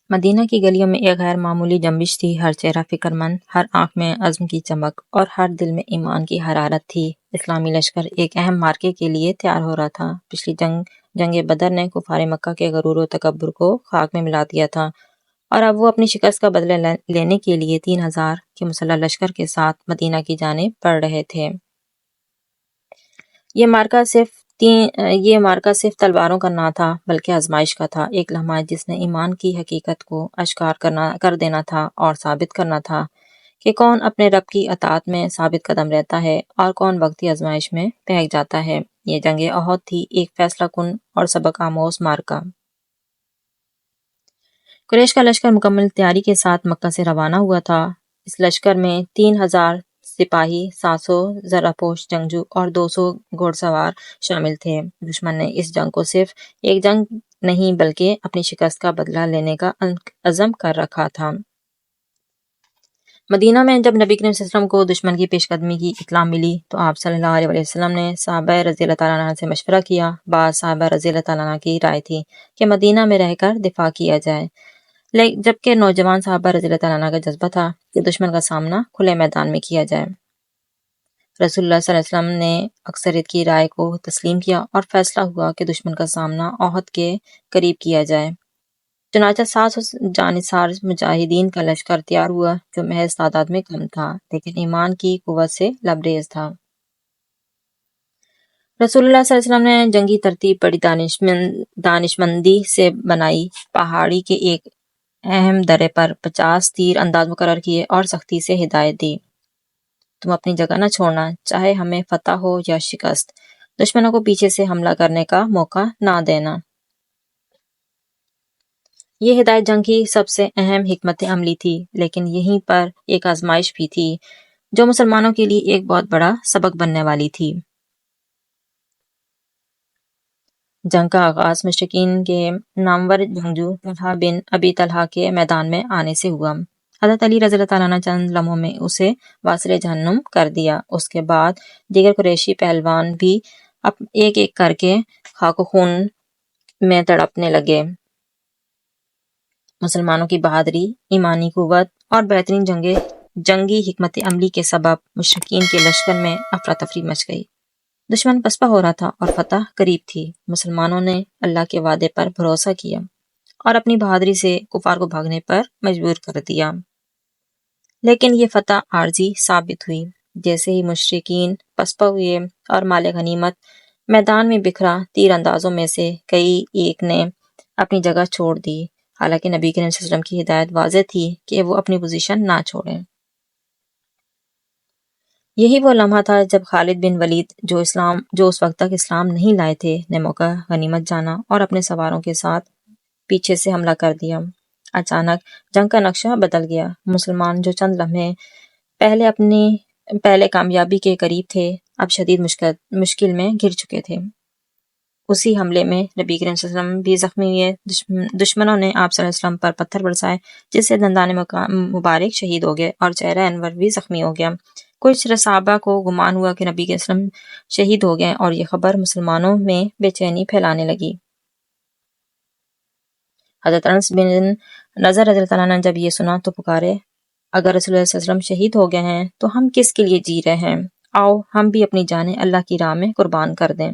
مدینہ کی گلیوں میں ایک غیر معمولی جنبش تھی، ہر چہرہ فکر مند، ہر آنکھ میں عزم کی چمک اور ہر دل میں ایمان کی حرارت تھی۔ اسلامی لشکر ایک اہم معرکے کے لیے تیار ہو رہا تھا۔ پچھلی جنگ بدر نے کفار مکہ کے غرور و تکبر کو خاک میں ملا دیا تھا، اور اب وہ اپنی شکست کا بدلہ لینے کے لیے 3000 کے مسلح لشکر کے ساتھ مدینہ کی جانب بڑھ رہے تھے۔ یہ مارکا صرف تلواروں کا نہ تھا بلکہ آزمائش کا تھا، ایک لمحہ جس نے ایمان کی حقیقت کو اشکار کر دینا تھا اور ثابت کرنا تھا کہ کون اپنے رب کی اطاعت میں ثابت قدم رہتا ہے اور کون وقتی آزمائش میں بہک جاتا ہے۔ یہ جنگ احد تھی، ایک فیصلہ کن اور سبق آموز مارکا۔ قریش کا لشکر مکمل تیاری کے ساتھ مکہ سے روانہ ہوا تھا۔ اس لشکر میں 3000 سپاہی، 700 زرہپوش جنگجو اور 200 گھوڑ سوار شامل تھے۔ دشمن نے اس جنگ کو صرف ایک جنگ نہیں بلکہ اپنی شکست کا بدلہ لینے کا عزم کر رکھا تھا۔ مدینہ میں جب نبی کریم صلی اللہ علیہ وسلم کو دشمن کی پیش قدمی کی اطلاع ملی تو آپ صلی اللہ علیہ وسلم نے صحابہ رضی اللہ تعالیٰ عنہ سے مشورہ کیا۔ بعض صحابہ رضی اللہ تعالیٰ عنہ کی رائے تھی کہ مدینہ میں رہ کر دفاع کیا جائے، جبکہ نوجوان صحابہ رضی اللہ تعالیٰ عنہ کا جذبہ تھا کہ دشمن کا سامنا کھلے میدان میں کیا جائے۔ رسول اللہ صلی اللہ علیہ وسلم نے اکثریت کی رائے کو تسلیم کیا اور فیصلہ ہوا کہ دشمن کا سامنا احد کے قریب کیا جائے۔ چنانچہ 700 جانصار مجاہدین کا لشکر تیار ہوا، جو محض تعداد میں کم تھا لیکن ایمان کی قوت سے لبریز تھا۔ رسول اللہ صلی اللہ علیہ وسلم نے جنگی ترتیب بڑی دانشمندی سے بنائی۔ پہاڑی کے ایک اہم درے پر 50 تیر انداز مقرر کیے اور سختی سے ہدایت دی، تم اپنی جگہ نہ چھوڑنا، چاہے ہمیں فتح ہو یا شکست، دشمنوں کو پیچھے سے حملہ کرنے کا موقع نہ دینا۔ یہ ہدایت جنگ کی سب سے اہم حکمت عملی تھی، لیکن یہیں پر ایک آزمائش بھی تھی جو مسلمانوں کے لیے ایک بہت بڑا سبق بننے والی تھی۔ جنگ کا آغاز مشرکین کے نامور جنگجو طلحہ بن ابی طلحہ کے میدان میں آنے سے ہوا۔ حضرت علی رضی اللہ تعالیٰ عنہ چند لمحوں میں اسے واصل جہنم کر دیا۔ اس کے بعد دیگر قریشی پہلوان بھی ایک ایک کر کے خاک و خون میں تڑپنے لگے۔ مسلمانوں کی بہادری، ایمانی قوت اور بہترین جنگی حکمت عملی کے سبب مشرکین کے لشکر میں افراتفری مچ گئی۔ دشمن پسپا ہو رہا تھا اور فتح قریب تھی۔ مسلمانوں نے اللہ کے وعدے پر بھروسہ کیا اور اپنی بہادری سے کفار کو بھاگنے پر مجبور کر دیا، لیکن یہ فتح عارضی ثابت ہوئی۔ جیسے ہی مشرکین پسپا ہوئے اور مال غنیمت میدان میں بکھرا، تیر اندازوں میں سے کئی ایک نے اپنی جگہ چھوڑ دی، حالانکہ نبی کریم صلی اللہ علیہ وسلم کی ہدایت واضح تھی کہ وہ اپنی پوزیشن نہ چھوڑیں۔ یہی وہ لمحہ تھا جب خالد بن ولید، جو اس وقت تک اسلام نہیں لائے تھے، نے موقع غنیمت جانا اور اپنے سواروں کے ساتھ پیچھے سے حملہ کر دیا۔ اچانک جنگ کا نقشہ بدل گیا۔ مسلمان جو چند لمحے پہلے کامیابی کے قریب تھے، اب شدید مشکل میں گر چکے تھے۔ اسی حملے میں نبی کریم صلی اللہ علیہ وسلم بھی زخمی ہوئے۔ دشمنوں نے آپ صلی اللہ علیہ وسلم پر پتھر برسائے، جس سے دندان مبارک شہید ہو گئے اور چہرہ انور بھی زخمی ہو گیا۔ کچھ صحابہ کو گمان ہوا کہ نبی کے وسلم شہید ہو گئے اور یہ خبر مسلمانوں میں بے چینی پھیلانے لگی۔ حضرت انس بن نضر رضی اللہ تعالیٰ عنہ جب یہ سنا تو پکارے، اگر رسول اللہ صلی اللہ علیہ وسلم شہید ہو گئے ہیں تو ہم کس کے لیے جی رہے ہیں؟ آؤ ہم بھی اپنی جانیں اللہ کی راہ میں قربان کر دیں۔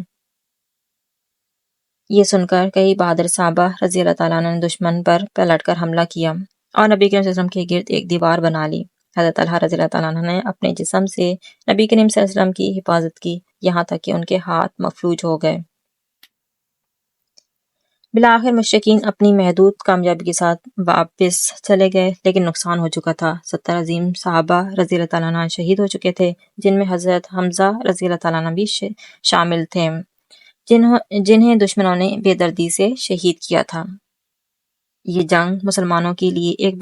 یہ سن کر کئی بہادر صحابہ رضی اللہ تعالیٰ عنہ نے دشمن پر پلٹ کر حملہ کیا اور نبی کریم صلی اللہ علیہ وسلم کے گرد ایک دیوار بنا لی۔ حضرت طلحہ رضی اللہ تعالیٰ عنہ نے اپنے جسم سے نبی کریم صلی اللہ علیہ وسلم کی حفاظت کی، یہاں تک کہ ان کے ہاتھ مفلوج ہو گئے۔ بالآخر مشرکین اپنی محدود کامیابی کے ساتھ واپس چلے گئے، لیکن نقصان ہو چکا تھا۔ 70 عظیم صحابہ رضی اللہ تعالیٰ عنہ شہید ہو چکے تھے، جن میں حضرت حمزہ رضی اللہ تعالیٰ عنہ بھی شامل تھے، جنہیں دشمنوں نے بے دردی سے شہید کیا تھا۔ یہ جنگ مسلمانوں کے لیے ایک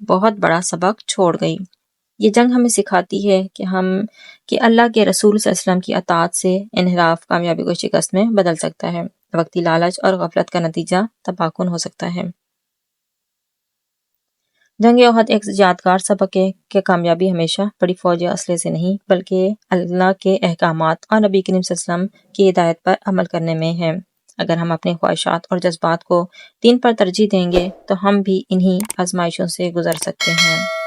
بہت بڑا سبق چھوڑ گئی۔ یہ جنگ ہمیں سکھاتی ہے کہ اللہ کے رسول صلی اللہ علیہ وسلم کی اطاعت سے انحراف کامیابی کو شکست میں بدل سکتا ہے، وقتی لالچ اور غفلت کا نتیجہ تباہ کن ہو سکتا ہے۔ جنگ احد ایک یادگار سبق ہے کہ کامیابی ہمیشہ بڑی فوج یا اسلحے سے نہیں بلکہ اللہ کے احکامات اور نبی کریم صلی اللہ علیہ وسلم کی ہدایت پر عمل کرنے میں ہے۔ اگر ہم اپنے خواہشات اور جذبات کو دین پر ترجیح دیں گے تو ہم بھی انہی آزمائشوں سے گزر سکتے ہیں۔